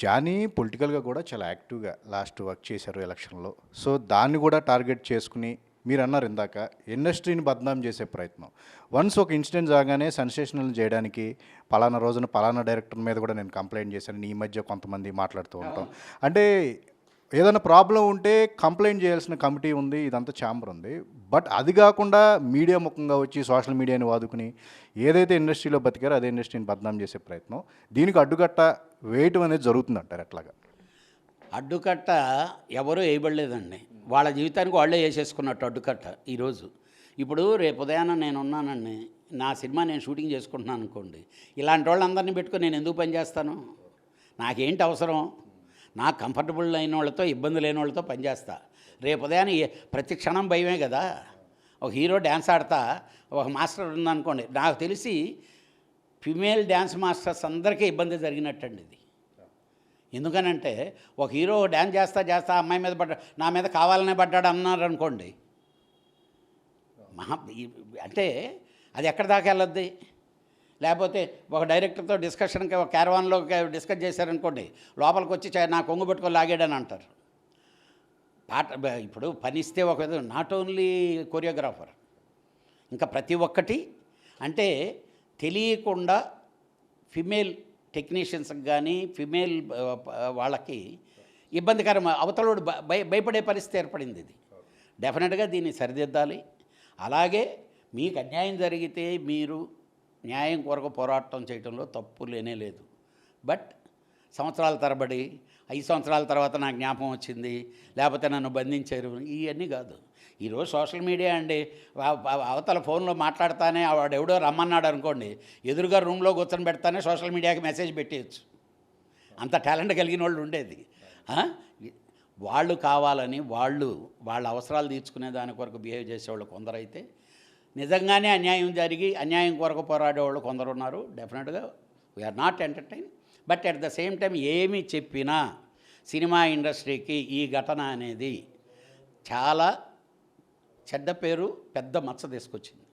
Johnny పొలిటికల్‌గా కూడా చాలా యాక్టివ్‌గా లాస్ట్ వర్క్ చేశారు ఎలక్షన్‌లో. సో, దాన్ని కూడా టార్గెట్ చేసుకొని మీరన్నారు ఇందాక ఇండస్ట్రీని బద్నాం చేసే ప్రయత్నం. వన్స్ ఒక ఇన్సిడెంట్ జరగానే సెన్సేషనల్ చేయడానికి పలానా రోజున పలానా డైరెక్టర్ మీద కూడా నేను కంప్లెయింట్ చేశాను. ఈ మధ్య కొంతమంది మాట్లాడుతూ ఉంటాం. అంటే ఏదైనా ప్రాబ్లం ఉంటే కంప్లెయింట్ చేయాల్సిన కమిటీ ఉంది. ఇదంతా ఛాంబర్ ఉంది. బట్ అది కాకుండా మీడియా ముఖంగా వచ్చి సోషల్ మీడియాని వాడుకుని ఏదైతే ఇండస్ట్రీలో బతికారో అదే ఇండస్ట్రీని బద్నాం చేసే ప్రయత్నం. దీనికి అడ్డుకట్ట వేయటం అనేది జరుగుతుందంటారు ఎట్లాగా? అడ్డుకట్ట ఎవరూ వేయబడలేదండి. వాళ్ళ జీవితానికి వాళ్ళే వేసేసుకున్నట్టు అడ్డుకట్ట ఈరోజు. ఇప్పుడు రేపు ఉదయాన నేను ఉన్నానండి, నా సినిమా నేను షూటింగ్ చేసుకుంటున్నాను అనుకోండి, ఇలాంటి వాళ్ళందరినీ పెట్టుకొని నేను ఎందుకు పనిచేస్తాను? నాకేంటి అవసరం? నాకు కంఫర్టబుల్ అయిన వాళ్ళతో, ఇబ్బంది లేని వాళ్ళతో పనిచేస్తా. రేపు ఉదయాన్ని ప్రతి క్షణం భయమే కదా. ఒక హీరో డ్యాన్స్ ఆడతా, ఒక మాస్టర్ ఉందనుకోండి, నాకు తెలిసి ఫిమేల్ డ్యాన్స్ మాస్టర్స్ అందరికీ ఇబ్బంది జరిగినట్టండి ఇది. ఎందుకనంటే ఒక హీరో డ్యాన్స్ చేస్తా అమ్మాయి మీద నా మీద కావాలనే పడ్డాడు అన్నారు అనుకోండి, అంటే అది ఎక్కడి దాకా వెళ్ళొద్ది? లేకపోతే ఒక డైరెక్టర్తో డిస్కషన్కి ఒక క్యారవాన్లో డిస్కస్ చేశారనుకోండి, లోపలికి వచ్చి నా కొంగు పెట్టుకొని లాగాడని అంటారు. పాట ఇప్పుడు పని ఇస్తే ఒక విధంగా నాట్ ఓన్లీ కొరియోగ్రాఫర్, ఇంకా ప్రతి ఒక్కటి అంటే తెలియకుండా ఫిమేల్ టెక్నీషియన్స్కి కానీ ఫిమేల్ వాళ్ళకి ఇబ్బందికరం, అవతలోడు భయపడే పరిస్థితి ఏర్పడింది. ఇది డెఫినెట్గా దీన్ని సరిదిద్దాలి. అలాగే మీకు అన్యాయం జరిగితే మీరు న్యాయం కొరకు పోరాటం చేయడంలో తప్పు లేనే లేదు. బట్ సంవత్సరాల తరబడి 5 సంవత్సరాల తర్వాత నాకు జ్ఞాపకం వచ్చింది, లేకపోతే నన్ను బంధించారు, ఇవన్నీ కాదు. ఈరోజు సోషల్ మీడియా అండి, అవతల ఫోన్లో మాట్లాడతానే వాడు ఎవడో రమ్మన్నాడు అనుకోండి, ఎదురుగా రూమ్లో కూర్చొని పెడతానే సోషల్ మీడియాకి మెసేజ్ పెట్టేయచ్చు. అంత టాలెంట్ కలిగిన వాళ్ళు ఉండేది. వాళ్ళు కావాలని వాళ్ళ అవసరాలు తీర్చుకునే దాని కొరకు బిహేవ్ చేసేవాళ్ళు కొందరైతే, నిజంగానే అన్యాయం జరిగి అన్యాయం కొరకు పోరాడేవాళ్ళు కొందరు ఉన్నారు. డెఫినెట్గా we are not entertain. But at the same time ఏమి చెప్పినా సినిమా ఇండస్ట్రీకి ఈ ఘటన అనేది చాలా చెడ్డ పేరు, పెద్ద మచ్చ తీసుకొచ్చింది.